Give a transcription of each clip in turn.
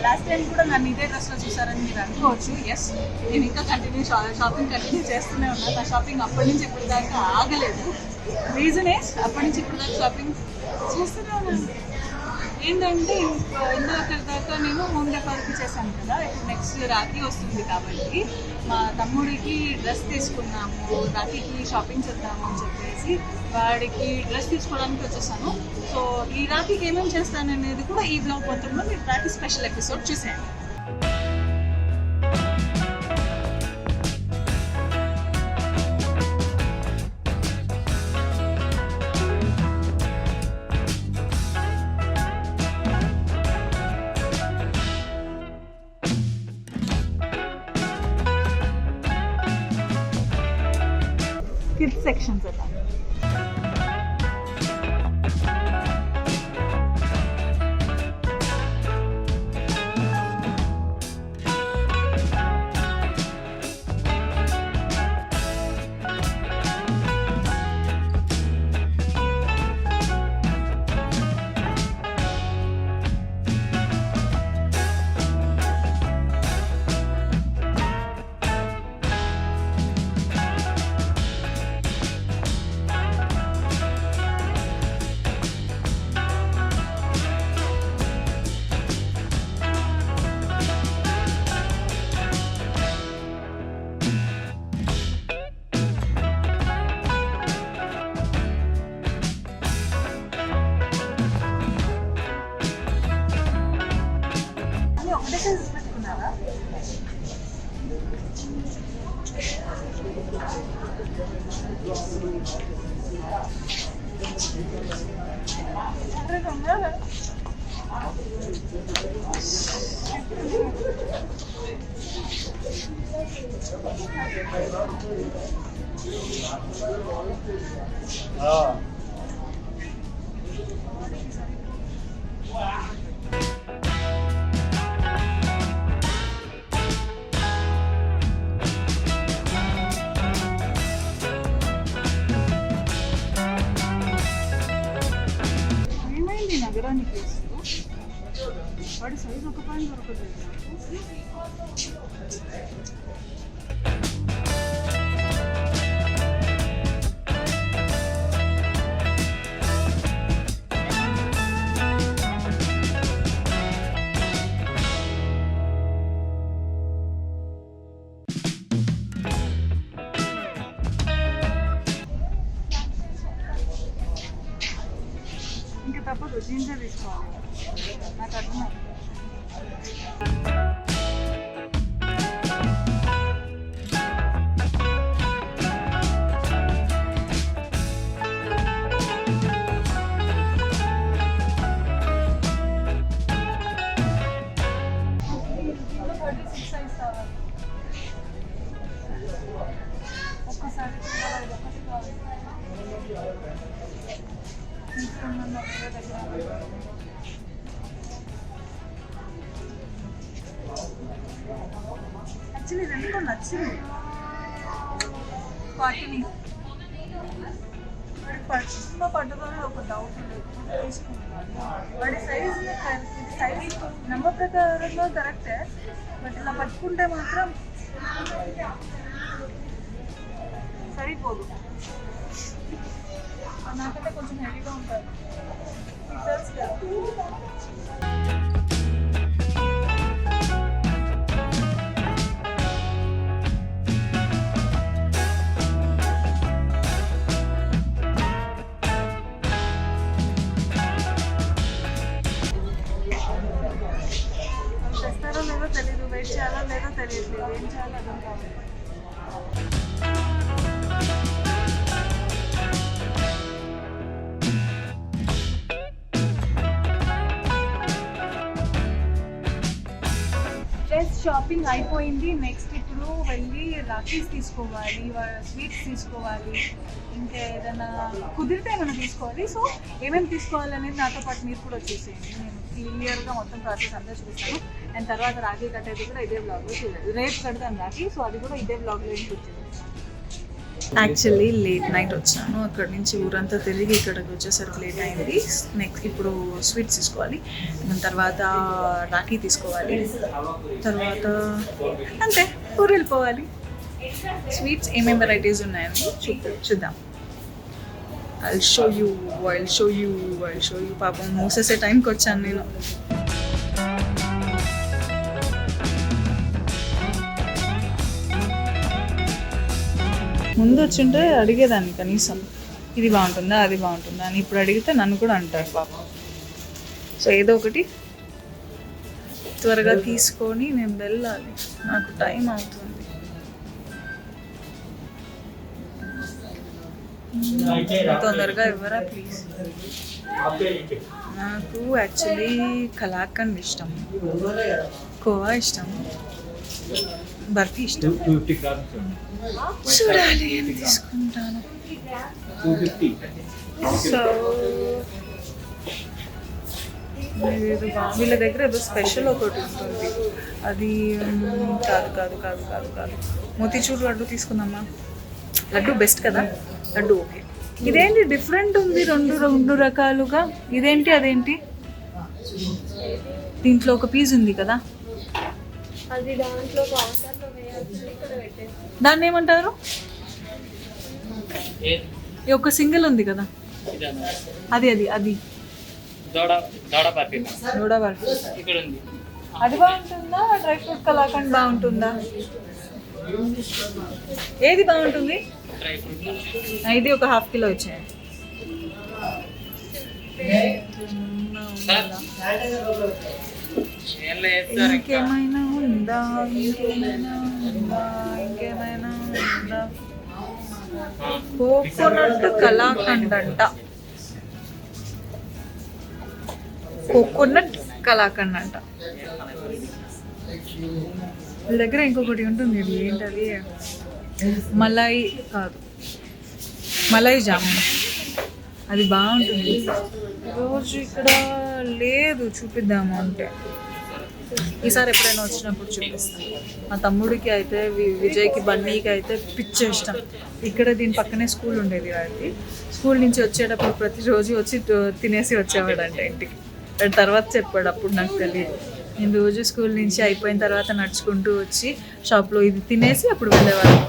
Last time కూడా నన్ను ఇదే డ్రెస్లో చూసారని మీరు అనుకోవచ్చు. ఎస్, నేను ఇంకా షాపింగ్ కంటిన్యూ చేస్తూనే ఉన్నాను. నా షాపింగ్ అప్పటి నుంచి ఇప్పుడు దాకా ఆగలేదు. రీజన్ ఏస్ అప్పటి నుంచి ఇప్పుడు దాకా షాపింగ్ చేస్తూనే ఉన్నాను. ఏంటంటే ఇందాక దాకా నేను హోమ్ డెకార్కి చేశాను కదా, ఇప్పుడు నెక్స్ట్ రాఖీ వస్తుంది కాబట్టి మా తమ్ముడికి డ్రెస్ తీసుకున్నాము, రాఖీకి షాపింగ్ చేద్దాము అని చెప్పేసి వాడికి డ్రెస్ తీసుకోవడానికి వచ్చేసాను. సో ఈ రాఖీకి ఏమేమి చేస్తాను అనేది కూడా ఈ బ్లాగ్ మొత్తంలో మీరు రాఖీ స్పెషల్ ఎపిసోడ్ చూసేయండి. కిడ్స్ సెక్షన్స్ అలా పెట్టుకున్నారా? నగరానికి వాడి సైజ్ ఒక పాయింట్ దొరకలేదు ఇంకా తప్పదు, జీన్సే తీసుకోవాలి. నాకు అర్థం ఒక్కసారి యాక్చువల్లీ రెండు నచ్చింది. వాటిని పడుతుందో పట్టుకొని ఒక డౌట్ తీసుకున్నాను. వాడి సైజ్ నెంబర్ ప్రకారంగా కరెక్టే, బట్ ఇలా పట్టుకుంటే మాత్రం సరిపోదు. నాకంటే కొంచెం హెవీగా ఉంటుంది. తెలుసు కదా. చేస్తారో లేదో తెలియదు, వెయిట్ చేయాలో లేదో తెలియట్లేదు, ఏం చేయాలో అర్థం కావాలి. షాపింగ్ అయిపోయింది. నెక్స్ట్ ఇప్పుడు వెళ్ళి రాఖీస్ తీసుకోవాలి, స్వీట్స్ తీసుకోవాలి, ఇంకా ఏదైనా కుదిరితే ఏమైనా తీసుకోవాలి. సో ఏమేమి తీసుకోవాలి అనేది నాతో పాటు మీరు కూడా వచ్చేసేయండి. నేను క్లియర్గా మొత్తం ప్రాసెస్ అంతా చూపిస్తాను. అండ్ తర్వాత రాఖీ కట్టేది కూడా ఇదే బ్లాగ్లో చూడాలి. రేపు కడతాను రాఖీ, సో అది కూడా ఇదే బ్లాగ్లో ఇంక్లూడ్ చేస్తాను. యాక్చువల్లీ లేట్ నైట్ వచ్చాను, అక్కడ నుంచి ఊరంతా తిరిగి ఇక్కడికి వచ్చేసరికి లేట్ అయింది. నెక్స్ట్ ఇప్పుడు స్వీట్స్ తీసుకోవాలి, దాని తర్వాత రాఖీ తీసుకోవాలి, తర్వాత అంతే ఊరు వెళ్ళిపోవాలి. స్వీట్స్ ఏమేమి వెరైటీస్ ఉన్నాయని చూద్దాం. I'll show you. పాపం మూసేసే టైంకి వచ్చాను నేను. ముందు వచ్చింటే అడిగేదాన్ని కనీసం ఇది బాగుంటుందా అది బాగుంటుందా అని. ఇప్పుడు అడిగితే నన్ను కూడా అంటారు పాపం. సో ఏదో ఒకటి త్వరగా తీసుకొని నేను వెళ్ళాలి, నాకు టైం అవుతుంది. తొందరగా ఇవ్వరా ప్లీజ్. నాకు యాక్చువల్లీ కలాకండ్ ఇష్టం, కోవా ఇష్టం, బర్ఫీ ఇష్టం. చూడాలి అని తీసుకుంటాను. సో వీళ్ళ దగ్గర ఏదో స్పెషల్ ఒకటి ఉంటుంది, అది కాదు మోతీచూర్ లడ్డు తీసుకుందామా. లడ్డు బెస్ట్ కదా, లడ్డు ఓకే. ఇదేంటి డిఫరెంట్ ఉంది, రెండు రకాలుగా. ఇదేంటి అదేంటి, దీంట్లో ఒక పీస్ ఉంది కదా, దాన్ని ఏమంటారు? ఒక సింగిల్ ఉంది కదా, అది దోడా బర్ఫీ. అది బాగుంటుందా, డ్రై ఫ్రూట్ కలాకండ్ బాగుంటుందా? ఏది బాగుంటుంది? ఇది ఒక ½ కిలో వచ్చాయి. ఇంకేమైనా ఉందా? కోకోనట్ కలాకండ్ అంట, కోకోనట్ కలాకండ్ అంట. వీళ్ళ దగ్గర ఇంకొకటి ఉంటుంది, ఇది ఏంటది, మలాయి కాదు, మలాయి జామున్. అది బాగుంటుంది. రోజు ఇక్కడ లేదు, చూపిద్దాము అంటే ఈసారి ఎప్పుడైనా వచ్చినప్పుడు చూపిస్తాను. మా తమ్ముడికి అయితే, విజయ్కి, బన్నీకి అయితే పిచ్చ ఇష్టం. ఇక్కడ దీని పక్కనే స్కూల్ ఉండేది వాడికి. స్కూల్ నుంచి వచ్చేటప్పుడు ప్రతిరోజు వచ్చి తినేసి వచ్చేవాడంట ఇంటికి. తర్వాత చెప్పాడు, అప్పుడు నాకు తెలియదు. నేను రోజు స్కూల్ నుంచి అయిపోయిన తర్వాత నడుచుకుంటూ వచ్చి షాప్లో ఇది తినేసి అప్పుడు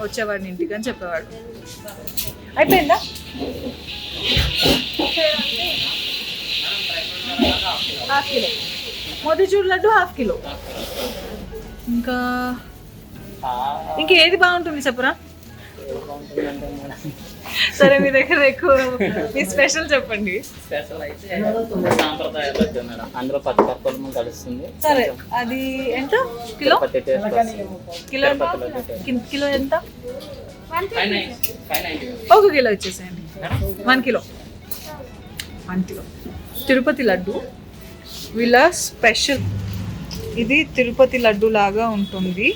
వచ్చేవాడిని ఇంటికి అని చెప్పేవాడు. అయిపోయిందా? ½ కిలో మోతీచూర్ లడ్డు, ½ కిలో. ఇంకా ఏది బాగుంటుంది చెప్పరా? సరే మీ దగ్గర ఎక్కువ, మీ స్పెషల్ చెప్పండి. సరే అది ఎంత కిలో? కిలో ఎంత? 1 కిలో ఇచ్చేసేయండి. 1 కిలో. తిరుపతి లడ్డు వీళ్ళ స్పెషల్. ఇది తిరుపతి లడ్డు లాగా ఉంటుంది,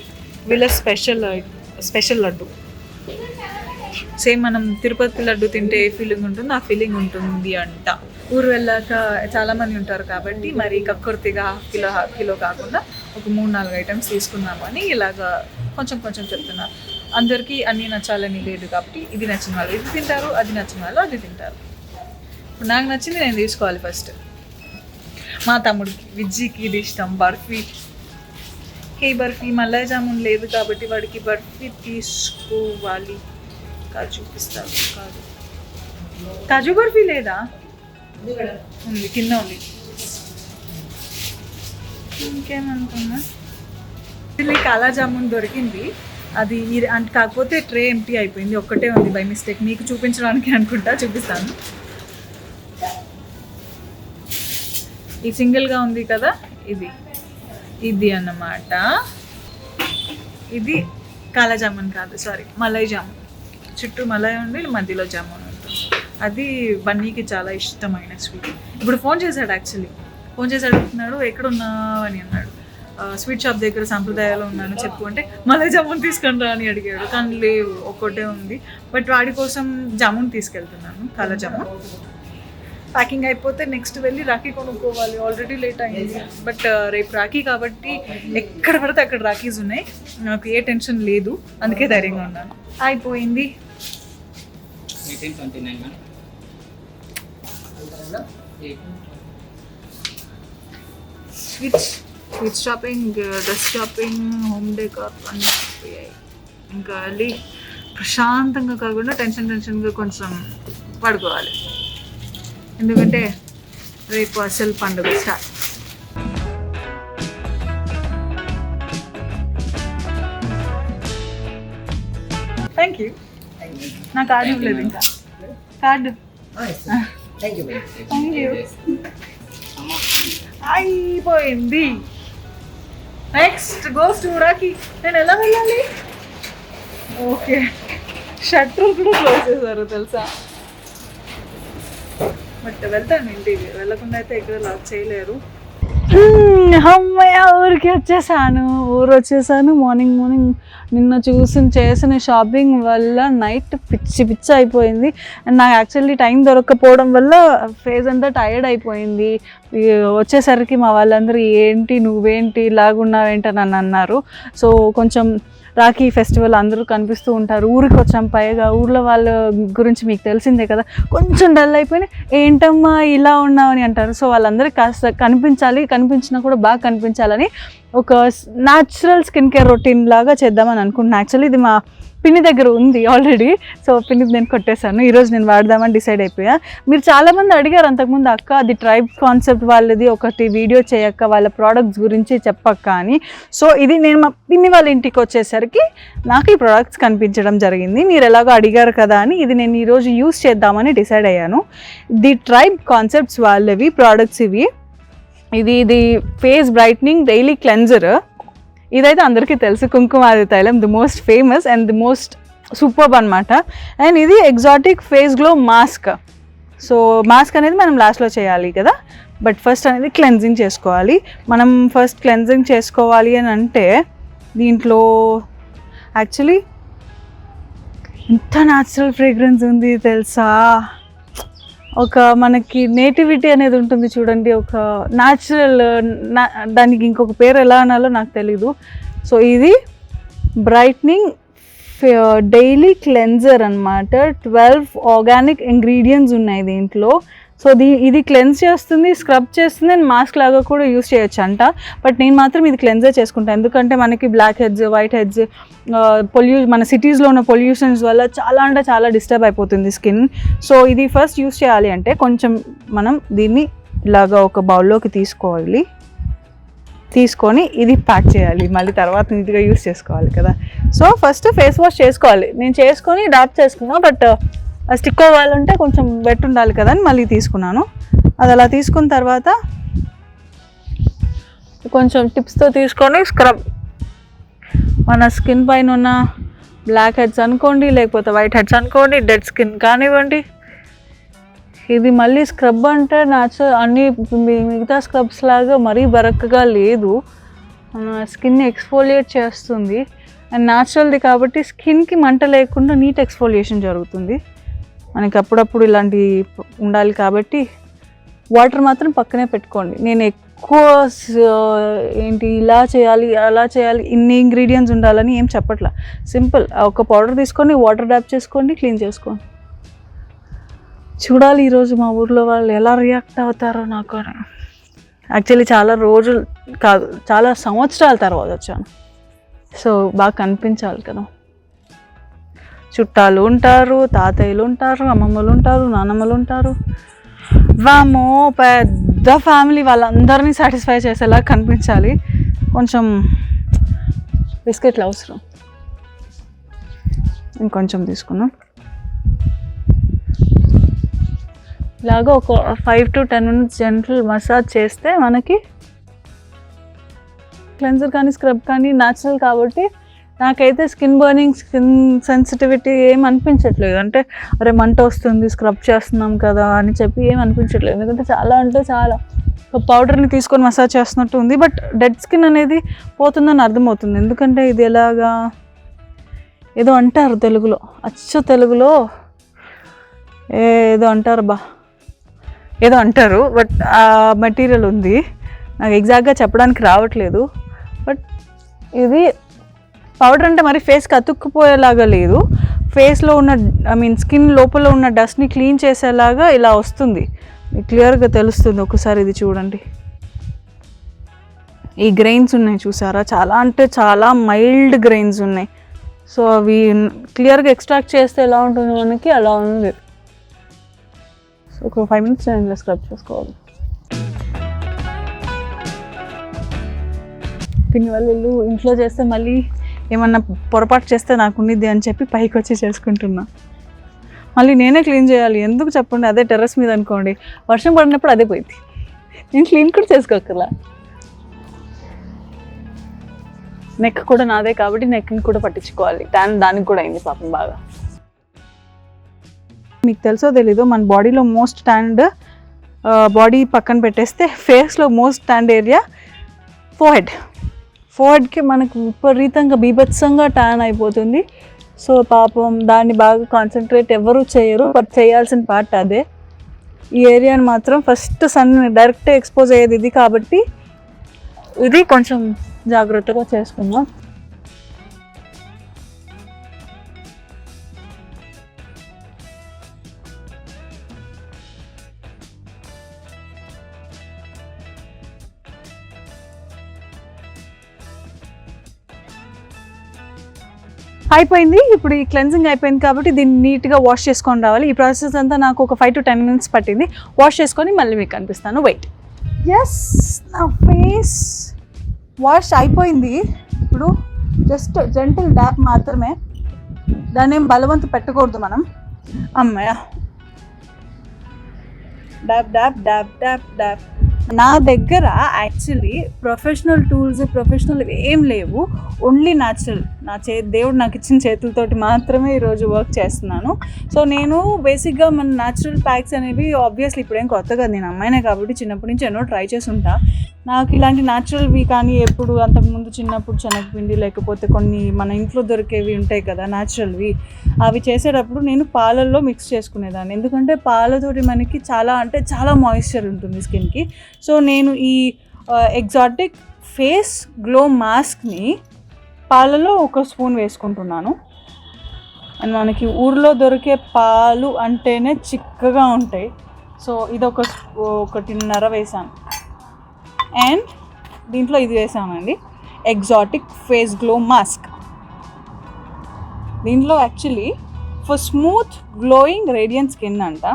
వీళ్ళ స్పెషల్ లడ్డు. సేమ్ మనం తిరుపతి లడ్డు తింటే ఏ ఫీలింగ్ ఉంటుందో ఆ ఫీలింగ్ ఉంటుంది అంట. ఊరు వెళ్ళాక చాలామంది ఉంటారు కాబట్టి మరి కక్కుర్తిగా ½ కిలో కాకుండా ఒక 3-4 ఐటమ్స్ తీసుకున్నామని ఇలాగా కొంచెం చెప్తున్నారు. అందరికీ అన్నీ నచ్చాలని లేదు కాబట్టి ఇది నచ్చిన వాళ్ళు ఇది తింటారు, అది నచ్చిన వాళ్ళు అది తింటారు. ఇప్పుడు నాకు నచ్చింది నేను తీసుకోవాలి ఫస్ట్. మా తమ్ముడికి, విజ్జికి ఇది ఇష్టం, బర్ఫీ. బర్ఫీ మలాయ్ జామున్ లేదు కాబట్టి వాడికి బర్ఫీ తీసుకోవాలి. చూపిస్తారు, కాజు బర్ఫీ లేదా? ఉంది, కింద ఉంది. ఇంకేమనుకున్నా, ఇది కాలా జామున్ దొరికింది, అది అంటే కాకపోతే ట్రే ఎంటీ అయిపోయింది, ఒక్కటే ఉంది బై మిస్టేక్. మీకు చూపించడానికి అనుకుంటా, చూపిస్తాను. ఈ సింగిల్గా ఉంది కదా, ఇది అన్నమాట. ఇది కాలా జామున్ కాదు, సారీ, మలై జామున్. చుట్టూ మలై ఉండి మధ్యలో జామున్ ఉంటుంది. అది బన్నీకి చాలా ఇష్టమైన స్వీట్. ఇప్పుడు ఫోన్ చేశాడు, యాక్చువల్లీ ఫోన్ చేసి అడుగుతున్నాడు ఎక్కడున్నావు అని అన్నాడు. స్వీట్ షాప్ దగ్గర సంప్రదాయాలు ఉన్నాను చెప్పు అంటే మలై జామున్ తీసుకొని రా అని అడిగాడు. కానీ లేవు, ఒక్కటే ఉంది. బట్ వాడి కోసం జామున్ తీసుకెళ్తున్నాను, కాలా జామున్. ప్యాకింగ్ అయిపోతే నెక్స్ట్ వెళ్ళి రాఖీ కొనుక్కోవాలి, ఆల్రెడీ లేట్ అయింది. బట్ రేపు రాఖీ కాబట్టి ఎక్కడ పడితే అక్కడ రాఖీస్ ఉన్నాయి, నాకు ఏ టెన్షన్ లేదు, అందుకే ధైర్యంగా ఉన్నాను. అయిపోయింది, 1829 man. Sweet shopping, dress shopping, home decor అన్నీ అయిపోయాయి. ఇంకా వెళ్ళి ప్రశాంతంగా కాకుండా టెన్షన్గా కొంచెం పడుకోవాలి, ఎందుకంటే రేపు అసలు పండుగ స్టార్ట్. Thank you. నా కార్డు ఇవ్వలేదు ఇంకా. Card thank you. అయిపోయింది. Next goes to Rakhi. నేను ఎలా వెళ్ళాలి? ఓకే, షట్టర్ కూడా క్లోజ్ చేశారు తెలుసా. బట్ వెళ్తాను ఇంటికి, వెళ్ళకుండా అయితే ఎక్కడ లాక్ చేయలేరు. అమ్మయ్య, ఊరికి వచ్చేసాను. మార్నింగ్ నిన్న చేసిన షాపింగ్ వల్ల నైట్ పిచ్చి అయిపోయింది. అండ్ నాకు యాక్చువల్లీ టైం దొరకకపోవడం వల్ల ఫేస్ అంతా టైర్డ్ అయిపోయింది. వచ్చేసరికి మా వాళ్ళందరూ ఏంటి నువ్వేంటి ఇలాగున్నావేంటి అని అన్నారు. సో కొంచెం రాఖీ ఫెస్టివల్ అందరూ కనిపిస్తూ ఉంటారు. ఊరికి వచ్చాం, పైగా ఊర్లో వాళ్ళ గురించి మీకు తెలిసిందే కదా, కొంచెం డల్ అయిపోయి ఏంటమ్మా ఇలా ఉన్నావని అంటారు. సో వాళ్ళందరికీ కాస్త కనిపించినా కూడా బాగా కనిపించాలని ఒక న్యాచురల్ స్కిన్ కేర్ రొటీన్ లాగా చేద్దామని అనుకుంటున్నాను. యాక్చువల్లీ ఇది మా పిన్ని దగ్గర ఉంది ఆల్రెడీ. సో పిన్ని నేను కొట్టేశాను, ఈరోజు నేను వాడదామని డిసైడ్ అయిపోయా. మీరు చాలామంది అడిగారు అంతకుముందు, అక్క అది ట్రైబ్ కాన్సెప్ట్ వాళ్ళది ఒకటి వీడియో చేయక్క, వాళ్ళ ప్రోడక్ట్స్ గురించి చెప్పక్క అని. సో ఇది నేను మా పిన్ని వాళ్ళ ఇంటికి వచ్చేసరికి నాకు ఈ ప్రోడక్ట్స్ కనిపించడం జరిగింది. మీరు ఎలాగో అడిగారు కదా అని ఇది నేను ఈరోజు యూస్ చేద్దామని డిసైడ్ అయ్యాను. ది ట్రైబ్ కాన్సెప్ట్స్ వాళ్ళవి ప్రోడక్ట్స్ ఇవి. ఇది ఫేస్ బ్రైట్నింగ్ డైలీ క్లెన్జర్. ఇదైతే అందరికీ తెలుసు, కుంకుమాది తైలం, the most famous and the most superb అనమాట. అండ్ ఇది exotic face glow mask. So mask అనేది మనం లాస్ట్లో చేయాలి కదా, బట్ ఫస్ట్ అనేది క్లెన్జింగ్ చేసుకోవాలి. మనం ఫస్ట్ క్లెన్జింగ్ చేసుకోవాలి అని అంటే దీంట్లో యాక్చువల్లీ ఎంత న్యాచురల్ ఫ్రేగ్రెన్స్ ఉంది తెలుసా. ఒక మనకి నేటివిటీ అనేది ఉంటుంది చూడండి, ఒక న్యాచురల్, దానికి ఇంకొక పేరు ఎలా అనాలో నాకు తెలీదు. సో ఇది బ్రైట్నింగ్ డైలీ క్లెన్జర్ అనమాట. 12 ఆర్గానిక్ ఇంగ్రీడియంట్స్ ఉన్నాయి దీంట్లో. సో ఇది క్లెన్స్ చేస్తుంది, స్క్రబ్ చేస్తుంది అండ్ మాస్క్ లాగా కూడా యూస్ చేయొచ్చు అంట. బట్ నేను మాత్రం ఇది క్లెన్జర్ చేసుకుంటాను, ఎందుకంటే మనకి బ్లాక్ హెడ్స్, వైట్ హెడ్స్, మన సిటీస్లో ఉన్న పొల్యూషన్స్ వల్ల చాలా డిస్టర్బ్ అయిపోతుంది స్కిన్. సో ఇది ఫస్ట్ యూస్ చేయాలి అంటే కొంచెం మనం దీన్ని ఇలాగా ఒక బౌల్లోకి తీసుకొని ఇది ప్యాక్ చేయాలి, మళ్ళీ తర్వాత నీట్గా యూస్ చేసుకోవాలి కదా. సో ఫస్ట్ ఫేస్ వాష్ చేసుకోవాలి. నేను చేసుకొని డాప్ చేసుకున్నాను, బట్ అది స్టిక్ అవ్వాలంటే కొంచెం వెట్ ఉండాలి కదా అని మళ్ళీ తీసుకున్నాను. అది అలా తీసుకున్న తర్వాత కొంచెం టిప్స్తో తీసుకొని స్క్రబ్, మన స్కిన్ పైన ఉన్న బ్లాక్ హెడ్స్ అనుకోండి, లేకపోతే వైట్ హెడ్స్ అనుకోండి, డెడ్ స్కిన్ కానివ్వండి, ఇది మళ్ళీ స్క్రబ్ అంటే న్యాచురల్ అన్ని మిగతా స్క్రబ్స్ లాగా మరీ బరకగా లేదు, స్కిన్ ఎక్స్ఫోలియేట్ చేస్తుంది అండ్ న్యాచురల్ది కాబట్టి స్కిన్కి మంట లేకుండా నీట్ ఎక్స్ఫోలియేషన్ జరుగుతుంది. మనకి అప్పుడప్పుడు ఇలాంటి ఉండాలి కాబట్టి వాటర్ మాత్రం పక్కనే పెట్టుకోండి. నేను ఎక్కువ ఏంటి ఇలా చేయాలి అలా చేయాలి ఇన్ని ఇంగ్రీడియంట్స్ ఉండాలని ఏం చెప్పట్లా. సింపుల్, ఒక పౌడర్ తీసుకొని వాటర్ డ్యాప్ చేసుకోండి, క్లీన్ చేసుకోండి. చూడాలి ఈరోజు మా ఊర్లో వాళ్ళు ఎలా రియాక్ట్ అవుతారో నాకు. యాక్చువల్లీ చాలా రోజులు కాదు, చాలా సంవత్సరాల తర్వాత వచ్చాను. సో బాగా కనిపించాలి కదా. చుట్టాలు ఉంటారు, తాతయ్యలు ఉంటారు, అమ్మమ్మలు ఉంటారు, నానమ్మలు ఉంటారు. వామో పెద్ద ఫ్యామిలీ, వాళ్ళందరినీ సాటిస్ఫై చేసేలా కనిపించాలి. కొంచెం బిస్కెట్లు అవసరం, ఇంకొంచెం తీసుకున్నాం. ఇలాగ ఒక 5 to 10 minutes జెంటల్ మసాజ్ చేస్తే మనకి క్లెన్జర్ కానీ స్క్రబ్ కానీ న్యాచురల్ కాబట్టి నాకైతే స్కిన్ బర్నింగ్, స్కిన్ సెన్సిటివిటీ ఏం అనిపించట్లేదు. అంటే అరే మంట వస్తుంది స్క్రబ్ చేస్తున్నాం కదా అని చెప్పి ఏం అనిపించట్లేదు, ఎందుకంటే చాలా ఒక పౌడర్ని తీసుకొని మసాజ్ చేస్తున్నట్టు ఉంది. బట్ డెడ్ స్కిన్ అనేది పోతుందని అర్థమవుతుంది, ఎందుకంటే ఇది ఎలాగా ఏదో అంటారు తెలుగులో, తెలుగులో ఏదో అంటారు ఏదో అంటారు. బట్ ఆ మెటీరియల్ ఉంది, నాకు ఎగ్జాక్ట్గా చెప్పడానికి రావట్లేదు. బట్ ఇది పౌడర్ అంటే మరి ఫేస్కి అతుక్కుపోయేలాగా లేదు, ఫేస్లో ఉన్న స్కిన్ లోపల ఉన్న డస్ట్ని క్లీన్ చేసేలాగా ఇలా వస్తుంది. మీకు క్లియర్గా తెలుస్తుంది. ఒకసారి ఇది చూడండి. ఈ గ్రెయిన్స్ ఉన్నాయి చూసారా, చాలా అంటే చాలా మైల్డ్ గ్రెయిన్స్ ఉన్నాయి. సో అవి క్లియర్గా ఎక్స్ట్రాక్ట్ చేస్తే ఎలా ఉంటుంది మనకి, అలా ఉంది. సో ఒక 5 minutes నేను ఇలా స్క్రబ్ చేసుకోవాలి. దీనివల్ల ఇంట్లో చేస్తే మళ్ళీ ఏమన్నా పొరపాటు చేస్తే నాకు ఉన్నది అని చెప్పి పైకి వచ్చి చేసుకుంటున్నా. మళ్ళీ నేనే క్లీన్ చేయాలి, ఎందుకు చెప్పండి. అదే టెర్రస్ మీద అనుకోండి, వర్షం పడినప్పుడు అదే పోయింది, నేను క్లీన్ కూడా చేసుకోకలా. నెక్ కూడా నాదే కాబట్టి నెక్ని కూడా పట్టించుకోవాలి. దానికి కూడా అయింది పాపం బాగా. మీకు తెలుసో తెలీదో, మన బాడీలో మోస్ట్ ట్యాన్డ్ బాడీ పక్కన పెట్టేస్తే ఫేస్లో మోస్ట్ ట్యాన్డ్ ఏరియా ఫోర్హెడ్కి మనకు విపరీతంగా బీభత్సంగా ట్యాన్ అయిపోతుంది. సో పాపం దాన్ని బాగా కాన్సన్ట్రేట్ ఎవరు చేయరు, బట్ చేయాల్సిన పార్ట్ అదే. ఈ ఏరియాని మాత్రం ఫస్ట్ సన్ డైరెక్ట్ ఎక్స్పోజ్ అయ్యేది ఇది కాబట్టి ఇది కొంచెం జాగ్రత్తగా చేసుకుందాం. అయిపోయింది. ఇప్పుడు ఈ క్లెన్జింగ్ అయిపోయింది కాబట్టి దీన్ని నీట్గా వాష్ చేసుకొని రావాలి. ఈ ప్రాసెస్ అంతా నాకు ఒక 5 to 10 minutes పట్టింది. వాష్ చేసుకొని మళ్ళీ మీకు కనిపిస్తాను. వెయిట్. ఎస్, నా ఫేస్ వాష్ అయిపోయింది. ఇప్పుడు జస్ట్ జెంటిల్ డ్యాప్ మాత్రమే, దాన్ని ఏం బలవంతు పెట్టకూడదు మనం. అమ్మయ్య, DAP DAP DAP DAP DAP. నా దగ్గర యాక్చువల్లీ ప్రొఫెషనల్ ఏం లేవు, ఓన్లీ న్యాచురల్. దేవుడు నాకు ఇచ్చిన చేతులతోటి మాత్రమే ఈరోజు వర్క్ చేస్తున్నాను. సో నేను బేసిక్గా మన న్యాచురల్ ప్యాక్స్ అనేవి ఆబ్వియస్లీ ఇప్పుడేం కొత్తగా, నేను అమ్మాయినే కాబట్టి చిన్నప్పటి నుంచి ఎన్నో ట్రై చేసి ఉంటా. నాకు ఇలాంటి న్యాచురల్వి కానీ ఎప్పుడు అంతకుముందు చిన్నప్పుడు శనగపిండి లేకపోతే కొన్ని మన ఇంట్లో దొరికేవి ఉంటాయి కదా న్యాచురల్వి, అవి చేసేటప్పుడు నేను పాలల్లో మిక్స్ చేసుకునేదాన్ని. ఎందుకంటే పాలతోటి మనకి చాలా మాయిశ్చర్ ఉంటుంది స్కిన్కి. సో నేను ఈ ఎగ్జాటిక్ ఫేస్ గ్లో మాస్క్ని పాలలో 1 స్పూన్ వేసుకుంటున్నాను. అండ్ మనకి ఊర్లో దొరికే పాలు అంటేనే చిక్కగా ఉంటాయి. సో ఇది 1.5 వేసాను. అండ్ దీంట్లో ఇది వేసామండి, ఎగ్జాటిక్ ఫేస్ గ్లో మాస్క్. దీంట్లో actually for smooth glowing radiant skin అంట.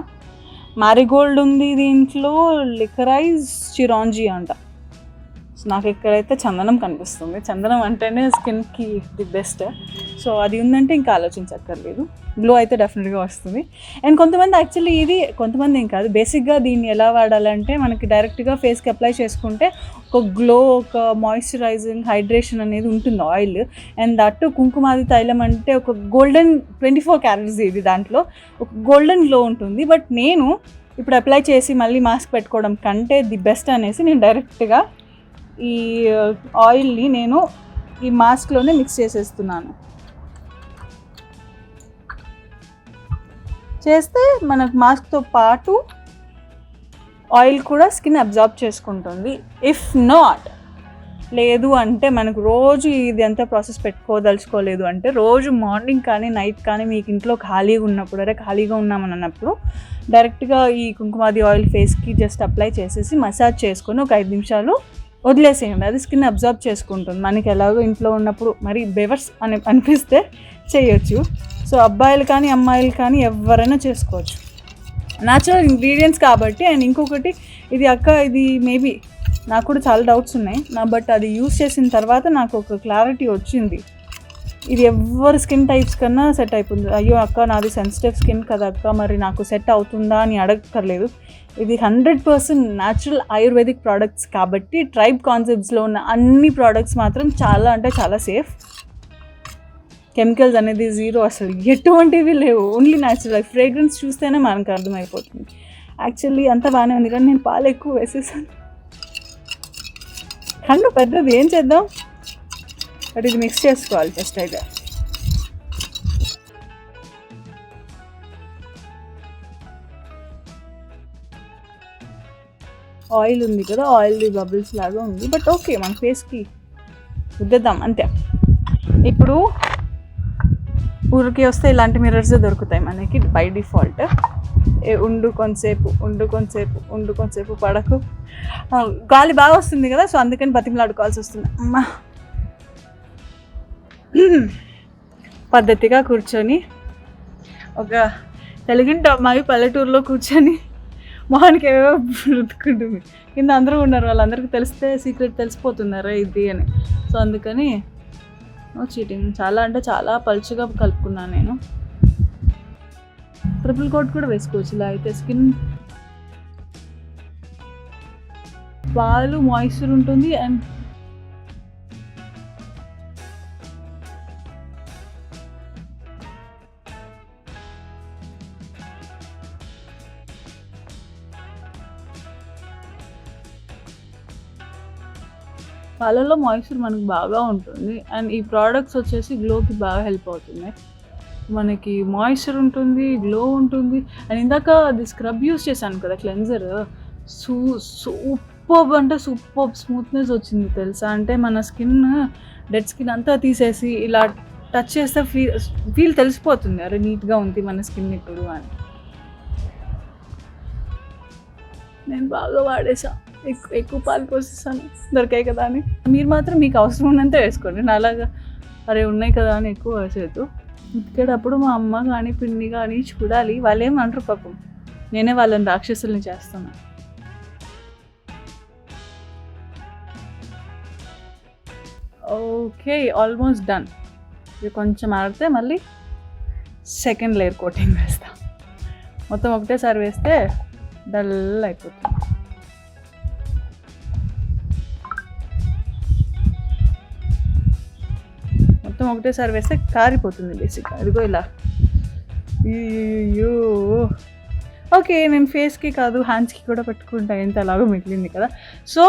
మ్యారీగోల్డ్ ఉంది దీంట్లో, లికరైజ్, చిరాంజీ అంట. సో నాకు ఇక్కడైతే చందనం కనిపిస్తుంది. చందనం అంటేనే స్కిన్కి ది బెస్ట్. సో అది ఉందంటే ఇంకా ఆలోచించక్కర్లేదు, గ్లో అయితే డెఫినెట్గా వస్తుంది. అండ్ కొంతమంది ఏం కాదు, బేసిక్గా దీన్ని ఎలా వాడాలంటే మనకి డైరెక్ట్గా ఫేస్కి అప్లై చేసుకుంటే ఒక గ్లో, ఒక మాయిశ్చరైజింగ్, హైడ్రేషన్ అనేది ఉంటుంది ఆయిల్. అండ్ దట్టు కుంకుమాది తైలం అంటే ఒక గోల్డెన్ 24 క్యారెట్స్ ఇది, దాంట్లో ఒక గోల్డెన్ గ్లో ఉంటుంది. బట్ నేను ఇప్పుడు అప్లై చేసి మళ్ళీ మాస్క్ పెట్టుకోవడం కంటే ది బెస్ట్ అనేసి నేను డైరెక్ట్గా ఈ ఆయిల్ని నేను ఈ మాస్క్లోనే మిక్స్ చేసేస్తున్నాను. చేస్తే మనకు మాస్క్తో పాటు ఆయిల్ కూడా స్కిన్ అబ్జార్బ్ చేసుకుంటుంది. ఇఫ్ నాట్, లేదు అంటే మనకు రోజు ఇది అంతా ప్రాసెస్ పెట్టుకోదలుచుకోలేదు అంటే రోజు మార్నింగ్ కానీ నైట్ కానీ మీకు ఇంట్లో ఖాళీగా ఉన్నామని అన్నప్పుడు డైరెక్ట్గా ఈ కుంకుమాది ఆయిల్ ఫేస్కి జస్ట్ అప్లై చేసేసి మసాజ్ చేసుకొని ఒక 5 నిమిషాలు వదిలేసేయండి. అది స్కిన్ అబ్జార్బ్ చేసుకుంటుంది. మనకి ఎలాగో ఇంట్లో ఉన్నప్పుడు మరి బెవర్స్ అనిపిస్తే చేయొచ్చు. సో అబ్బాయిలు కానీ అమ్మాయిలు కానీ ఎవరైనా చేసుకోవచ్చు, న్యాచురల్ ఇంగ్రీడియంట్స్ కాబట్టి. అండ్ ఇంకొకటి, ఇది మేబీ నాకు కూడా చాలా డౌట్స్ ఉన్నాయి బట్ అది యూస్ చేసిన తర్వాత నాకు ఒక క్లారిటీ వచ్చింది. ఇది ఎవరి స్కిన్ టైప్స్ కన్నా సెట్ అయిపోతుంది. అయ్యో అక్క నాది సెన్సిటివ్ స్కిన్ కదా అక్క, మరి నాకు సెట్ అవుతుందా అని అడగక్కర్లేదు. ఇది 100% న్యాచురల్ ఆయుర్వేదిక్ ప్రోడక్ట్స్ కాబట్టి ట్రైబ్ కాన్సెప్ట్స్లో ఉన్న అన్ని ప్రోడక్ట్స్ మాత్రం చాలా సేఫ్. కెమికల్స్ అనేది 0, అసలు ఎటువంటివి లేవు, ఓన్లీ న్యాచురల్. ఫ్రేగ్రెన్స్ చూస్తేనే మనకు అర్థమైపోతుంది. యాక్చువల్లీ అంతా బాగానే ఉంది కానీ నేను పాలు ఎక్కువ వేసేసాను. కన్ను పెద్దది, ఏం చేద్దాం. బట్ ఇది మిక్స్ చేసుకోవాలి ఫస్ట్ అయితే. ఆయిల్ ఉంది కదా, ఆయిల్ బబుల్స్ లాగా ఉంది, బట్ ఓకే, మన ఫేస్కి రుద్దేద్దాం అంతే. ఇప్పుడు ఊరికి వస్తే ఇలాంటి మిర్రర్స్ దొరుకుతాయి మనకి బై డిఫాల్ట్. ఉండు కొంతసేపు పడకు. గాలి బాగా వస్తుంది కదా, సో అందుకని బతిమలాడుకోవాల్సి వస్తుంది. అమ్మా పద్ధతిగా కూర్చొని ఒక తెలుగింటి అమ్మాయి పల్లెటూరులో కూర్చొని మొహానికి ఏవో రుద్దుకుంటుంది. కింద అందరూ ఉన్నారు, వాళ్ళందరికీ తెలిస్తే సీక్రెట్ తెలిసిపోతున్నారా ఇది అని. సో అందుకని చీటింగ్. చాలా అంటే చాలా పలుచగా కలుపుకున్నాను నేను. ట్రిపుల్ కోట్ కూడా వేసుకోవచ్చు ఇలా అయితే. స్కిన్ పాలు మాయిశ్చర్ ఉంటుంది అండ్ పాలల్లో మాయిశ్చర్ మనకు బాగా ఉంటుంది. అండ్ ఈ ప్రోడక్ట్స్ వచ్చేసి గ్లోకి బాగా హెల్ప్ అవుతుంది. మనకి మాయిశ్చర్ ఉంటుంది, గ్లో ఉంటుంది. అండ్ ఇందాక అది స్క్రబ్ యూస్ చేశాను కదా క్లెన్జర్, సూపర్ అంటే సూపర్ స్మూత్నెస్ వచ్చింది తెలుసా. అంటే మన స్కిన్ డెడ్ స్కిన్ అంతా తీసేసి ఇలా టచ్ చేస్తే ఫీల్ తెలిసిపోతుంది, అరే నీట్గా ఉంది మన స్కిన్ ఇప్పుడు అని. నేను బాగా వాడేసా, ఎక్కువ పాలు పోసేసాను దొరికాయి కదా అని. మీరు మాత్రం మీకు అవసరం ఉన్నంత వేసుకోండి, నాలాగా అరే ఉన్నాయి కదా అని ఎక్కువ వేసేద్దు. ఉతికేటప్పుడు మా అమ్మ కానీ పిన్ని కానీ చూడాలి, వాళ్ళు ఏమంటారు పాపం, నేనే వాళ్ళని రాక్షసుల్ని చేస్తాను. Okay almost done. ఇది కొంచెం ఆడితే మళ్ళీ సెకండ్ లేయర్ కోటింగ్ వేస్తాం. మొత్తం ఒకటేసారి వేస్తే డల్ అయిపోతుంది. మొత్తం ఒకటేసారి వేస్తే కారిపోతుంది బేసిక్గా. ఇదిగో ఇలా. అయ్యో ఓకే, నేను ఫేస్కి కాదు హ్యాండ్స్కి కూడా పెట్టుకుంటా, ఎంత అలాగో మిగిలింది కదా. సో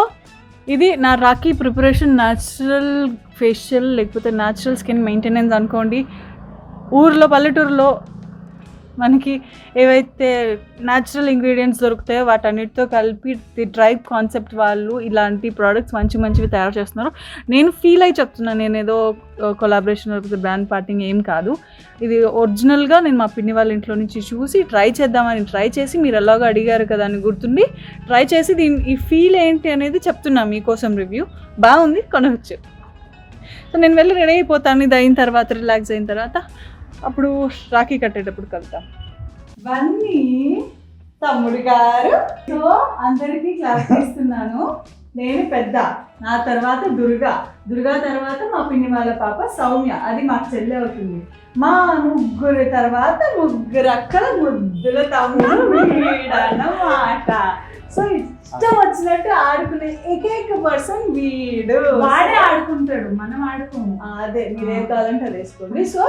ఇది నా రాఖీ ప్రిపరేషన్, న్యాచురల్ ఫేషియల్ లేకపోతే న్యాచురల్ స్కిన్ మెయింటెనెన్స్ అనుకోండి. ఊర్లో పల్లెటూరులో మనకి ఏవైతే న్యాచురల్ ఇంగ్రీడియంట్స్ దొరుకుతాయో వాటన్నిటితో కలిపి ది ట్రైబ్ కాన్సెప్ట్ వాళ్ళు ఇలాంటి ప్రోడక్ట్స్ మంచివి తయారు చేస్తున్నారు. నేను ఫీల్ అయి చెప్తున్నాను, నేను ఏదో కొలాబరేషన్ లేకపోతే బ్రాండ్ పార్టింగ్ ఏం కాదు. ఇది ఒరిజినల్గా నేను మా పిన్ని వాళ్ళ ఇంట్లో నుంచి చూసి ట్రై చేసి మీరు ఎలాగో అడిగారు కదా అని గుర్తుండి ట్రై చేసి ఈ ఫీల్ ఏంటి అనేది చెప్తున్నాను మీకోసం రివ్యూ. బాగుంది, కొనవచ్చు. సో నేను వెళ్ళి రెడీ అయిపోతాను. ఇది అయిన తర్వాత రిలాక్స్ అయిన తర్వాత అప్పుడు రాఖీ కట్టేటప్పుడు కలుద్దాం. ఇవన్నీ తమ్ముడు గారు. సో అందరికీ క్లాస్ ఇస్తున్నాను. నేను పెద్ద, నా తర్వాత దుర్గా తర్వాత మా పిన్ని వాళ్ళ పాప సౌమ్య, అది మాకు చెల్లి అవుతుంది. మా ముగ్గురు తర్వాత ముగ్గురు అక్కల ముద్దుల తమ్ముడు వీడన్నమాట. సో ఇష్టం వచ్చినట్టు ఆడుకునే ఏకైక పర్సన్ వీడు. వాడే ఆడుకుంటాడు, మనం ఆడుకోము. అదే మీరేం కావాలంటే అది వేసుకోండి. సో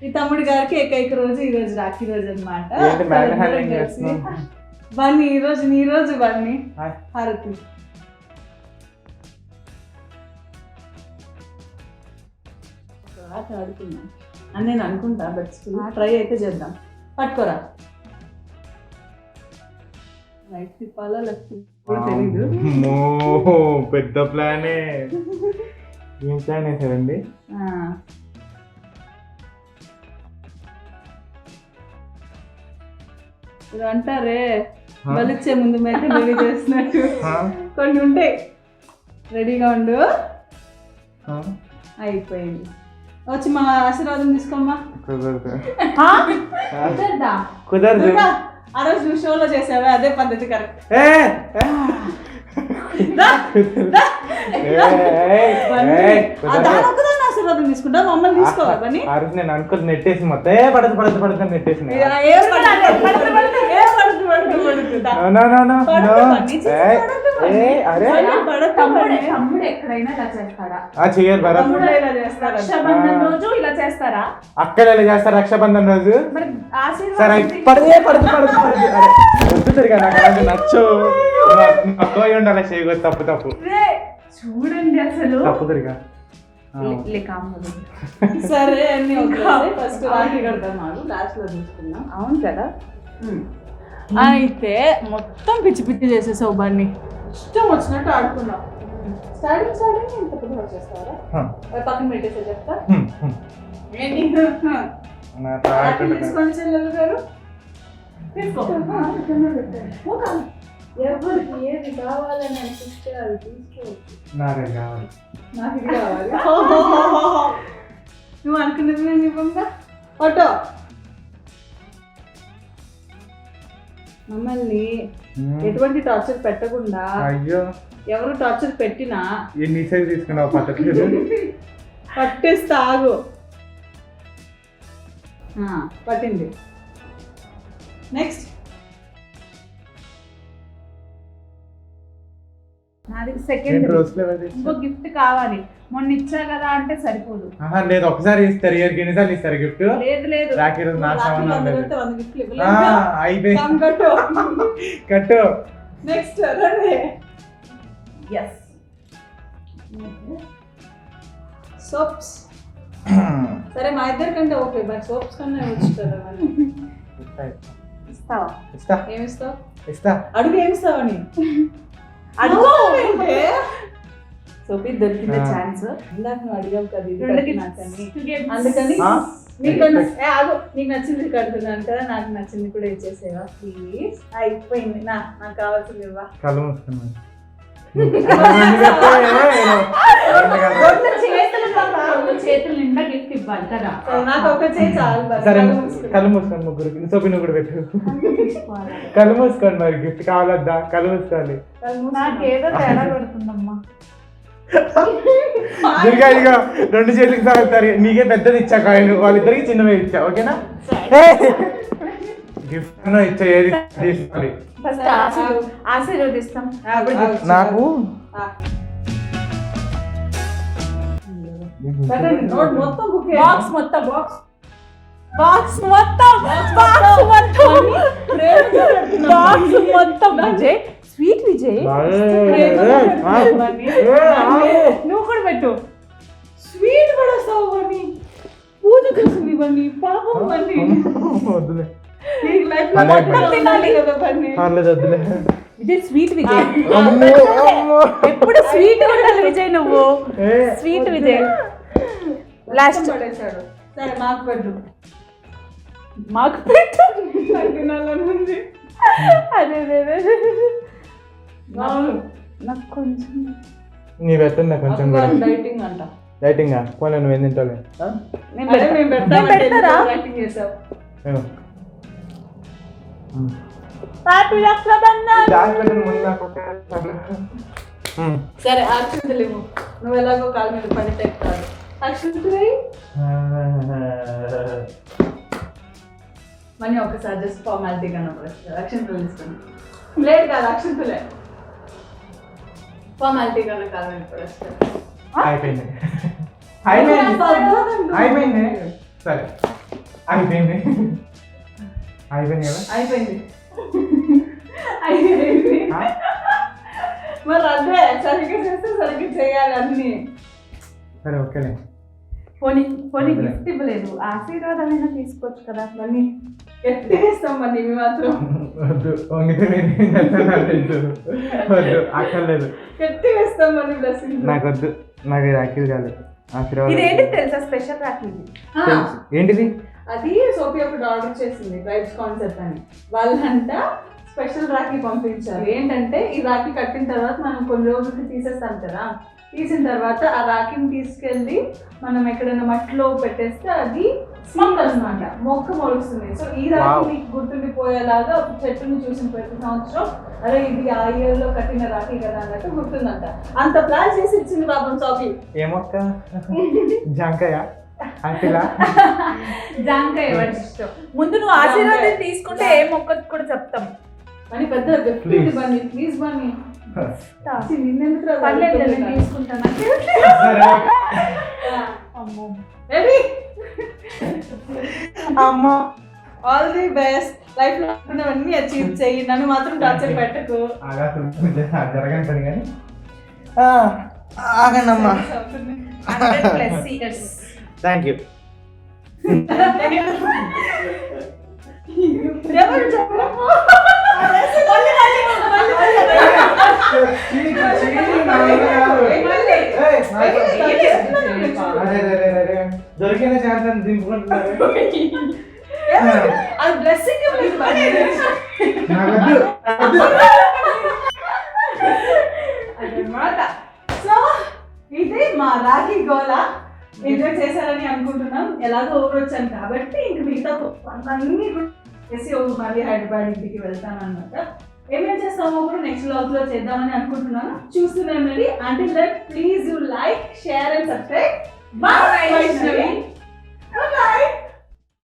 ఈ తమ్ముడి గారికి ఏకైక రోజు ఈ రోజు రాఖీ రోజు అనమాట. బన్నీ ఈ రోజు బన్నీ హారతి. ఆడుకున్నాం అని నేను అనుకుంటా, బట్ ట్రై అయితే చేద్దాం. పట్టుకోరా. రైట్ తిప్పాలా లెఫ్ట్ కూడా తెలీదు. పెద్ద ప్లానే. ఏం ప్లాన్ వేసారండి? అంటారే బలిచ్చే ముందు మేక రెడీ చేసినట్టు కొన్ని ఉంటాయి. రెడీగా ఉండు. అయిపోయింది. వచ్చి మా ఆశీర్వాదం తీసుకోమ్మా. కుదరదు. ఆ రోజు నువ్వు షోలో చేసావా, అదే పద్ధతి కరెక్ట్. ఆశీర్వాదం తీసుకుంటా, మమ్మల్ని తీసుకోవాలి. నేను అనుకుని నెట్టేసి మొత్తం పడదు నెట్టేసి. అక్కడ ఇలా చేస్తారు రక్షాబంధన్ రోజు. సరే పడదు నచ్చు ఉండాలి చేయకూడదు. తప్పు చూడండి అసలు తప్పు తిరిగా. సరే అన్ని ఫస్ట్ రాఖీ కడతాం, లాస్ట్ లో చూసుకున్నాం. అవును కదా. అయితే మొత్తం పిచ్చి చేసేసావు బన్నీ. ఇష్టం వచ్చినట్టు ఆడుకున్నావు. స్టార్టింగ్ ఎంత పెద్ద చేస్తారా? పక్కన పెట్టేసా చెప్తా. తీసుకోండి చెల్లెలు గారు, తీసుకో. ఎవరికి ఏది కావాలని అనిపిస్తే అది తీసుకోవచ్చు. నాకు కావాలి. నాకు ఇది కావాలి. నువ్వు అనుకున్నది నేను ఇవ్వంగా ఫోటో. మమ్మల్ని ఎటువంటి టార్చర్ పెట్టకుండా, అయ్యో ఎవరు టార్చర్ పెట్టినా ఎన్ని సైజ్ తీసుకున్నావు పట్టట్లేదు. పట్టేస్తా ఆగు. పట్టింది. నెక్స్ట్ నాది సెకండ్. ఇంకో గిఫ్ట్ కావాలి. మొన్న ఇచ్చా కదా అంటే సరిపోదు. లేదు ఒకసారి ఇస్తారు, ఇయర్కి ఎన్నిసార్లు ఇస్తారు గిఫ్ట్? లేదు లేదు, రాఖీ రోజు నా సంబంధం లేదు. అయిపోయింది, కట్టు. నెక్స్ట్ రండి. Yes, soaps. సరే మా ఇద్దరి కంటే ఓకే, బట్ సోప్స్ కన్నా వచ్చు కదా. ఇస్తావా? ఇస్తా. ఏమి ఇస్తావు? ఇస్తా. అడుగు ఏమి ఇస్తావని. అడుగు. సోపి దొరికింది ఛాన్స్. ఇందాక నువ్వు అడిగావు కదా ఇది నాకని, అందుకని నీకు నచ్చింది కడుతున్నాను కదా, నాకు నచ్చింది కూడా ఇచ్చేసేవా ప్లీజ్. అయిపోయింది. నాకు కావాల్సింది ఇవ్వ. కళ్ళు మూసుకున్నాను. చేతులు నిండా గిఫ్ట్ ఇవ్వాలి కదా. నాకు ఒక చేయి చాలు. సరే కళ్ళు మూసుకోండి ముగ్గురికి. సోపి నువ్వు కూడా పెట్టు. కళ్ళు మూసుకోండి. మరి గిఫ్ట్ కావాలద్దా? కళ్ళు మూసుకోవాలి. నాకేదో తేడా పడుతుందమ్మా. ఇదిగా ఇదిగో 2 చేతులకి తాగుతారు. నీకే పెద్దది ఇచ్చా కాయను, వాళ్ళిద్దరికి చిన్నవే ఇచ్చా. ఓకేనా? గిఫ్ట్ ఇచ్చా, ఏది తీసుకోవాలి. ఆశీర్వదిస్తాం. నాకు బాక్స్ మొత్తం స్వీట్ విజయ్. నువ్వు కూడా పెట్టు. స్వీట్ పడేస్తావు అని పూజ కోసం ఇవ్వండి. పాపం అని వద్దులే, వద్దులే. విజయ్ స్వీట్ విజయ్, ఎప్పుడు స్వీట్ ఉండాలి విజయ్. నువ్వు స్వీట్ విజయ్. లాస్ట్ పడేశాడు. సరే మాకు పెట్టు. మాకు పెట్టు. అదే నాకు కొంచెం నీ పెట్టండి. నాకు కొంచెం కూడా డైటింగ్ అంట. డైటింగ్ పోనీ నువ్వు ఏం తింటావు? సరే అక్షంతలు ఇవ్వు. నువ్వు ఎలాగో కాలు మీద పని టెక్కాలి. అక్షంతలు మనీ ఒకసారి జస్ట్ ఫార్మాలిటీ కన్నా అక్షంతలు తీసుకోండి. లేదు కాదు అక్షంతలే, ఫార్మాలిటీ కన్నా కాలు మీద పడేస్తారు. అయిపోయింది. అయిపోయింది. సరే అయిపోయింది. అయిపోయింది కదా? అయిపోయింది. మరి అదే సరిగ్గా చేస్తే సరిగ్గా చేయాలి అన్ని. సరే ఓకేలే. పోనీ గిఫ్ట్ ఇవ్వలేదు, ఆశీర్వాదాలైనా తీసుకోవచ్చు కదా. మనీ ఎత్తేస్తాం మనీ మాత్రం. వద్దు, వద్దు అక్కర్లేదు. ఎత్తి వేస్తాం మనీ బ్లెస్సింగ్. నాకు వద్దు, నాకు రాఖీ కాదు. ఇదేంటి తెలుసా? స్పెషల్ రాఖీ. ఏంటిది? అది సోఫీ ఒకటి ఆర్డర్ చేసింది, ట్రైబ్స్ కాన్సెప్ట్ అని. వాళ్ళంట స్పెషల్ రాఖీ పంపించారు. ఏంటంటే ఈ రాఖీ కట్టిన తర్వాత మనం కొన్ని రోజులకి తీసేస్తాం కదా, తీసిన తర్వాత ఆ రాఖీని తీసుకెళ్ళి మనం ఎక్కడైనా మట్టిలో పెట్టేస్తే అది సీడ్ అన్నమాట, మొక్క మొలుస్తుంది. సో ఈ రాఖీ మీకు గుర్తుండిపోయేలాగా ఒక చెట్టుని చూసిన ప్రతి సంవత్సరం అరే ఇది ఆ ఇయర్ లో కట్టిన రాఖీ కదా అన్నట్టు గుర్తుందంట. అంత ప్లాన్ చేసి ఇచ్చింది పాపం సోఫీ. ఏమొక్క? జాంకాయ జాంకాయ ఇష్టం. ముందు నువ్వు ఆశీర్వాదం తీసుకుంటే ఏ మొక్క కూడా చెప్తాం అని. పెద్ద గిఫ్ట్ బన్నీ ప్లీజ్ బన్నీ. అమ్మా ఆల్ ది బెస్ట్. లైఫ్ లో అన్నీ అచీవ్ చెయ్యి, నన్ను మాత్రం టార్చర్ పెట్టకు. జరగని పని కానీ ఆగండి అమ్మా. Thank you. అరే దొరికిన ఛాన్స్ అని దింపుకుంటున్నారు. అది బ్లెస్సింగ్ అన్నమాట. సో ఇది మా రాఖీ గోల. ఎంజాయ్ చేశారని అనుకుంటున్నాం. ఎలాగో ఓవర్ వచ్చాను కాబట్టి ఇంక మిగతా అన్నీ చేసి మళ్ళీ హైదరాబాద్ ఇంటికి వెళ్తాను అనమాట. ఏమేం చేస్తామో కూడా నెక్స్ట్ వ్లాగ్ లో చేద్దామని అనుకుంటున్నాను. చూస్తున్నాను. Until then please you like, share and subscribe. Bye.